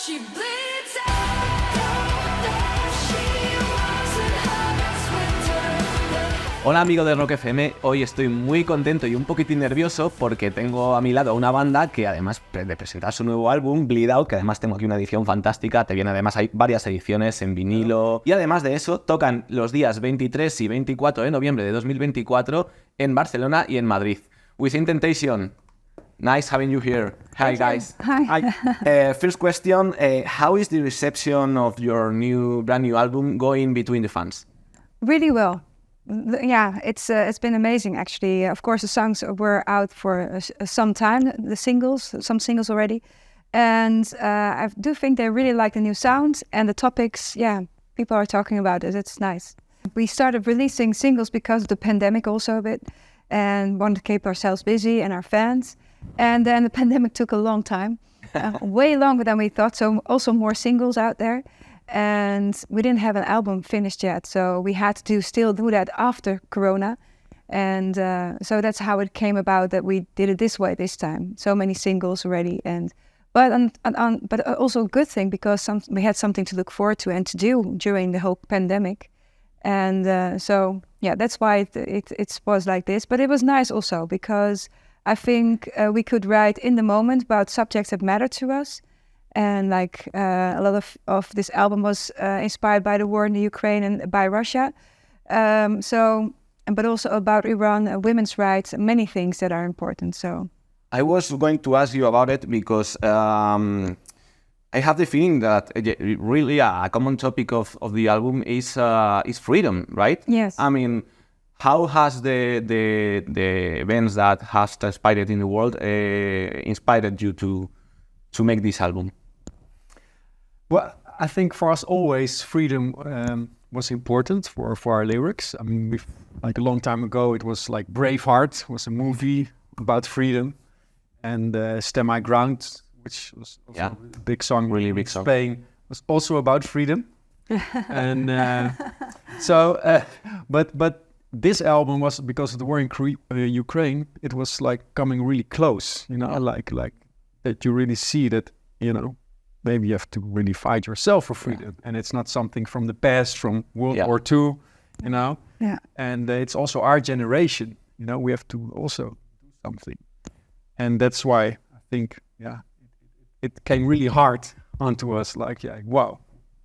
she bleeds out, there she wasn't harvest winter. Hola amigos de Rock FM, hoy estoy muy contento y un poquitín nervioso porque tengo a mi lado una banda que además de presentar su nuevo álbum, Bleed Out, que además tengo aquí una edición fantástica, además hay varias ediciones en vinilo y además de eso tocan los días 23 y 24 de noviembre de 2024 en Barcelona y en Madrid. Within Temptation, nice having you here. Hi guys. Hi. First question, how is the reception of your brand new album going between the fans? Really well. Yeah, it's been amazing actually. Of course, the songs were out for some time, some singles already, and I do think they really like the new sound and the topics. Yeah, people are talking about it. It's nice. We started releasing singles because of the pandemic also a bit, and wanted to keep ourselves busy and our fans. And then the pandemic took a long time, way longer than we thought. So also more singles out there. And we didn't have an album finished yet, so we had to still do that after Corona, and so that's how it came about that we did it this way this time. So many singles already, but also a good thing because we had something to look forward to and to do during the whole pandemic, and so yeah, that's why it was like this. But it was nice also because I think we could write in the moment about subjects that matter to us. And like a lot of this album was inspired by the war in the Ukraine and by Russia. But also about Iran, women's rights, many things that are important. So I was going to ask you about it because I have the feeling that really a common topic of the album is freedom, right? Yes. I mean, how has the events that has transpired in the world inspired you to make this album? Well, I think for us always freedom was important for our lyrics. I mean, like a long time ago, it was like Braveheart was a movie about freedom, and Stand My Ground, which was also a big song, really big song, Spain, was also about freedom. And but this album was because of the war in Ukraine. It was like coming really close, you know, like that you really see that, you know, maybe you have to really fight yourself for freedom, and it's not something from the past, from World War II, you know. Yeah. And it's also our generation, you know. We have to also do something, and that's why I think, it came really hard onto us. Like, wow.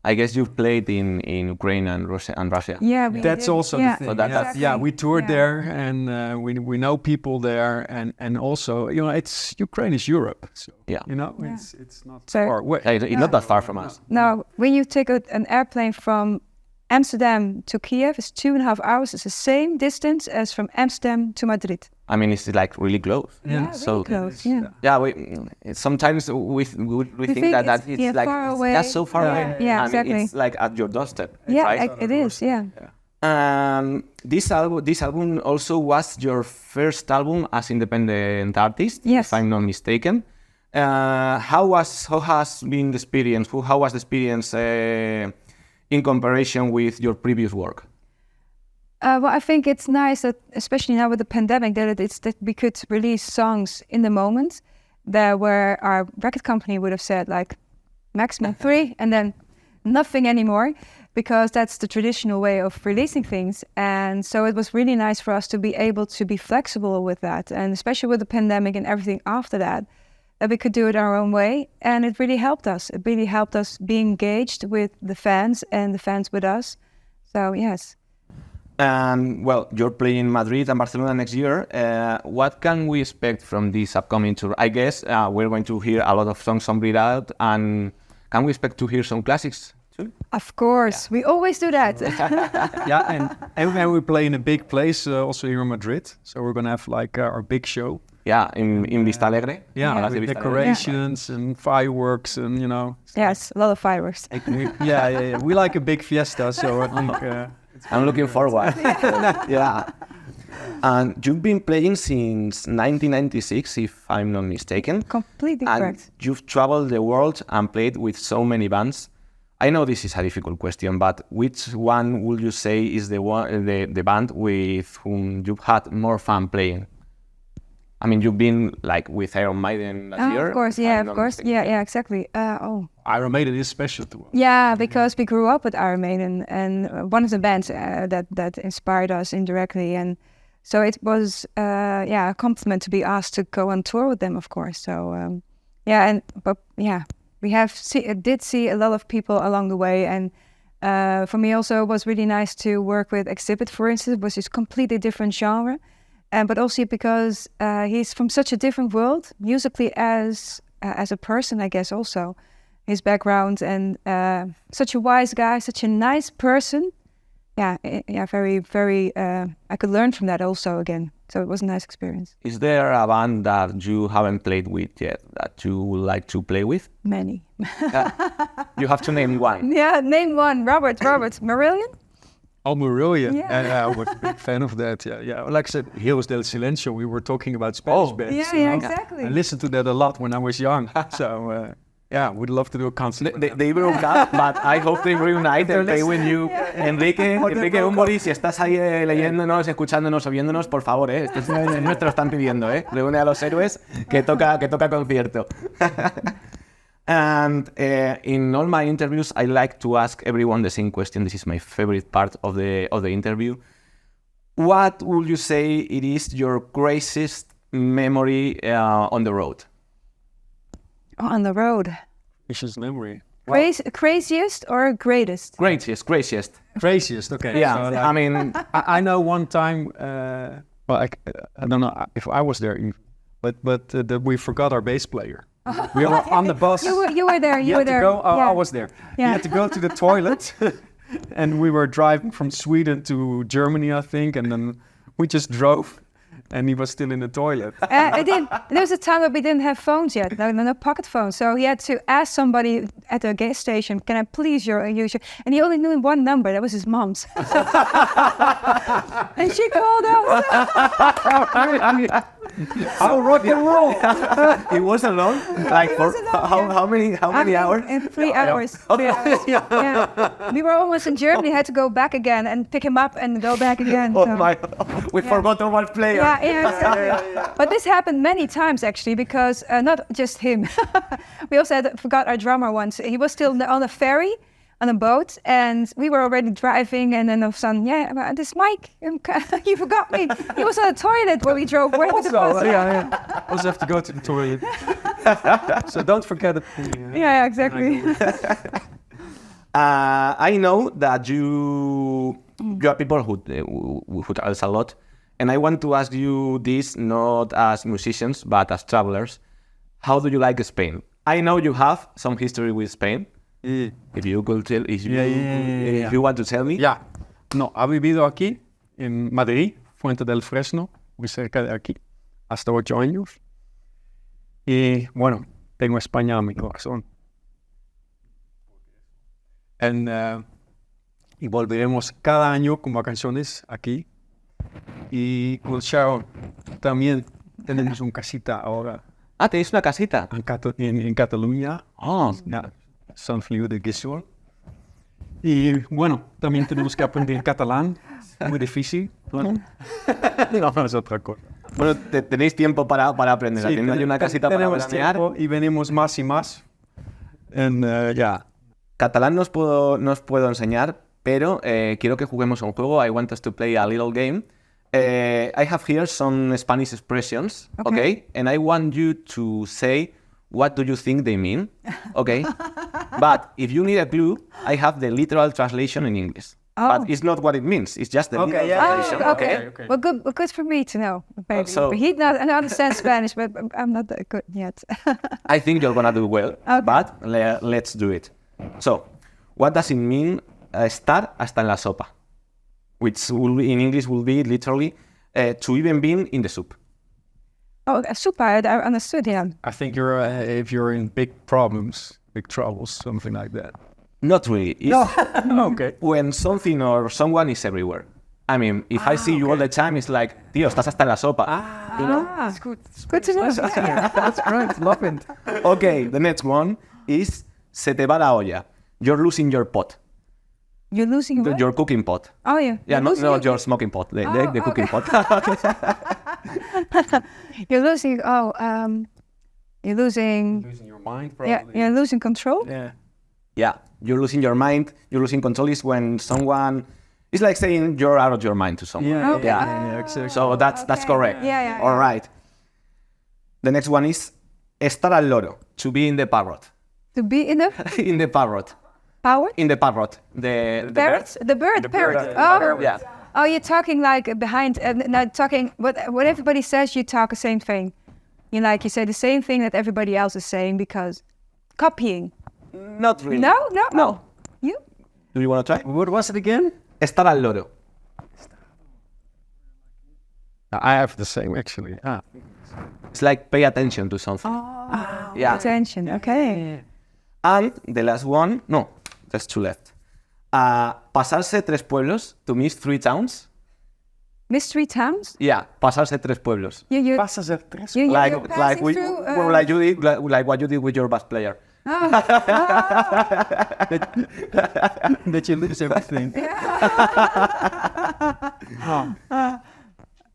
I guess you've played in Ukraine and Russia. Yeah, that's also the thing. So exactly. We toured there, and we know people there, and also, you know, Ukraine is Europe, so you know, it's not far away. It's not that far from us. No, when you take an airplane from Amsterdam to Kiev, it's 2.5 hours. It's the same distance as from Amsterdam to Madrid. I mean, it's like really close. Yeah, so really close. Yeah. Yeah, sometimes we think that it's like far away. That's so far away. Yeah, I exactly. mean, it's like at your doorstep. Yeah, right? it is. Yeah. This album also was your first album as independent artist, Yes. if I'm not mistaken. How has been the experience? How was the experience in comparison with your previous work? Well, I think it's nice that, especially now with the pandemic, that we could release songs in the moment, where our record company would have said like maximum 3 and then nothing anymore, because that's the traditional way of releasing things. And so it was really nice for us to be able to be flexible with that, and especially with the pandemic and everything after that we could do it our own way. And it really helped us. It really helped us be engaged with the fans and the fans with us. So yes. Well, you're playing Madrid and Barcelona next year. What can we expect from this upcoming tour? I guess we're going to hear a lot of songs on Bleed Out, and can we expect to hear some classics too? Of course, we always do that. and we play in a big place also here in Madrid. So we're going to have like our big show. Yeah, in Vista Alegre. Yeah, with decorations and fireworks, and you know. Yes, a lot of fireworks. We like a big fiesta, so I think. I'm looking forward. Yeah. And you've been playing since 1996, if I'm not mistaken. Completely and correct. You've traveled the world and played with so many bands. I know this is a difficult question, but which one would you say is the band with whom you've had more fun playing? I mean, you've been like with Iron Maiden last year. Of course, yeah, of course. Yeah, exactly. Iron Maiden is special to us. Yeah, because we grew up with Iron Maiden, and one of the bands that inspired us indirectly, and so it was a compliment to be asked to go on tour with them, of course. So we did see a lot of people along the way, and for me also it was really nice to work with Exhibit, for instance, which is completely different genre, but also because he's from such a different world musically as a person, I guess also. His background, and such a wise guy, such a nice person. Very, very. I could learn from that also again. So it was a nice experience. Is there a band that you haven't played with yet that you would like to play with? Many. You have to name one. Yeah, name one. Robert, Marillion? Oh, Marillion. Yeah. I was a big fan of that. Yeah. Like I said, Héroes del Silencio, we were talking about Spanish bands. Yeah, exactly. I listened to that a lot when I was young. So, we'd love to do a concert. They broke up, but I hope they reunite and play with you. Enrique Umbori, si estás ahí leyéndonos, escuchándonos o viéndonos, por favor, este es nuestro, están pidiendo, reúne a los héroes que toca concierto. And in all my interviews, I like to ask everyone the same question. This is my favorite part of the interview. What would you say it is your craziest memory on the road? On the road. Precious memory. Craziest or greatest? Craziest. Craziest, okay. Yeah, So, I mean... I know one time, I don't know if I was there, but that we forgot our bass player. We were on the bus. You were there. You were there. I was there. Yeah. You had to go to the toilet, and we were driving from Sweden to Germany, I think, and then we just drove. And he was still in the toilet. There was a time that we didn't have phones yet, no pocket phones. So he had to ask somebody at the gas station, "Can I please use your?" And he only knew one number. That was his mom's. And she called us. How rock and roll! He was alone? Like for how many hours? In 3 hours. Okay. 3 hours. Yeah. We were almost in Germany. Had to go back again and pick him up and go back again. Oh so. my! We forgot one player. Yeah, exactly. But this happened many times actually, because not just him. We also forgot our drummer once. He was still on a ferry, on a boat, and we were already driving, and then all of a sudden, this Mike, you forgot me. He was on the toilet when we drove away with the bus. I also have to go to the toilet. So don't forget it. Yeah, exactly. I know that you are people who travels a lot, and I want to ask you this not as musicians but as travelers. How do you like Spain? I know you have some history with Spain. If you could tell, if you want to tell me. Yeah. No, ha vivido aquí en Madrid, Fuente del Fresno, muy cerca de aquí, hasta 8 años. Y bueno, tengo España en mi corazón. Y volveremos cada año con vacaciones aquí. Y con Sharon también tenemos una casita ahora. Ah, ¿tenéis una casita? En Cataluña. Oh. San Feliu de Guíxols. Y bueno, también tenemos que aprender catalán. Muy difícil. Bueno, no es otra cosa. Bueno, tenéis tiempo para aprender. Sí, Hay una casita para tenemos veranear. tiempo y venimos más y más. Catalán no os puedo enseñar, pero quiero que juguemos a un juego. I want us to play a little game. I have here some Spanish expressions, okay? And I want you to say what do you think they mean, okay? But if you need a clue, I have the literal translation in English. Oh. But it's not what it means. It's just the literal translation. Okay. Well, good for me to know. Maybe. So- He understands Spanish, but I'm not that good yet. I think you're gonna do well, but let's do it. So, what does it mean estar hasta en la sopa? Which will be, in English will be literally to even be in the soup. Oh, super. I understood. Yeah. I think if you're in big problems, big troubles, something like that. Not really. It's Okay. when something or someone is everywhere. I mean, if I see you all the time, it's like, tío, estás hasta en la sopa. You know? It's good to know. That's great. Love it. Okay, the next one is se te va la olla. You're losing your pot. You're losing what? Your cooking pot. Oh, yeah. Yeah, You're not losing your smoking pot, the cooking pot. You're losing. You're losing. Losing your mind, Yeah, probably. you're losing control. Yeah. Yeah, you're losing your mind, you're losing control is when someone... It's like saying you're out of your mind to someone. Yeah, Okay. yeah, exactly. So that's Okay. correct. Yeah. All right. The next one is estar al loro, to be in the parrot. To be in the In the parrot. power. In the parrot. The Parrot? bird? The bird, parrot. bird, Oh, Yeah. oh, you're talking like behind, not talking, what everybody says, you talk the same thing. You say the same thing that everybody else is saying because copying. Not really. No? No. You? Do you want to try? What was it again? Estar al loro. I have the same actually. It's like pay attention to something. Yeah. Attention, okay. And the last one, no, there's two left. Pasarse tres pueblos, to miss 3 towns. Mystery towns? Yeah, pasarse tres pueblos. You, Pasas el tres. you, Like you're like passing we, through, well, like you did, like what you did with your bass player. That you lose everything.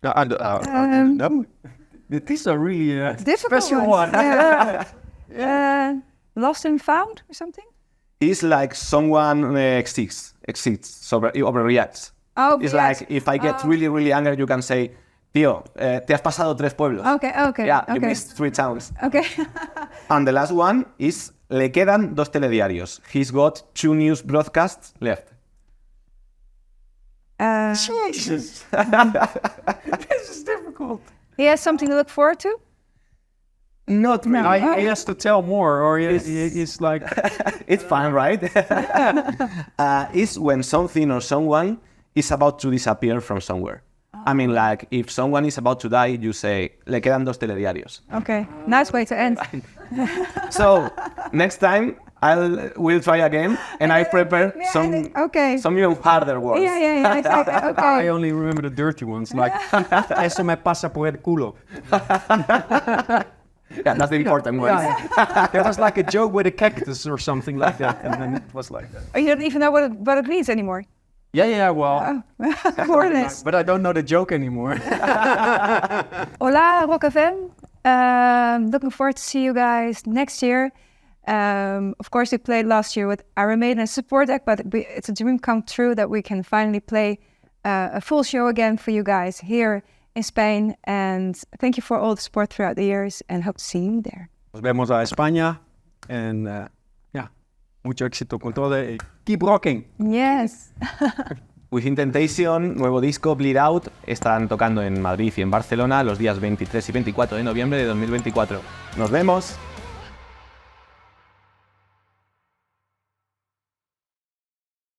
No, no. These are really difficult special ones. one. Yeah. Lost and found or something? It's like someone exists, so overreacts. Oh, It's yes. like if I get really, really angry, you can say, tío, te has pasado 3 pueblos. Okay. Yeah, you okay. missed 3 towns. Okay. And the last one is, le quedan 2 telediarios. He's got 2 news broadcasts left. Jesus. This is difficult. He has something to look forward to? Not really. No. He has to tell more, or he's like, It's fun, right? It's when something or someone is about to disappear from somewhere. I mean, like, if someone is about to die, you say, le quedan 2 telediarios. Okay. Nice way to end. So, next time, we'll try again, and I prepare some even harder words. Yeah. I Okay. only remember the dirty ones, like, eso me pasa por el culo. Yeah, that's the important one. There was like a joke with a cactus or something like that, and then it was like that. Oh, you don't even know what it means anymore. Yeah, well, More or less. but I don't know the joke anymore. Hola, Rock FM. Looking forward to see you guys next year. Of course, we played last year with Iron Maiden and support act, but it's a dream come true that we can finally play a full show again for you guys here in Spain. And thank you for all the support throughout the years, and hope to see you there. Nos vemos a España, and mucho éxito con todo. Keep rocking. Yes. Within Temptation, nuevo disco, Bleed Out, están tocando en Madrid y en Barcelona los días 23 y 24 de noviembre de 2024. ¡Nos vemos!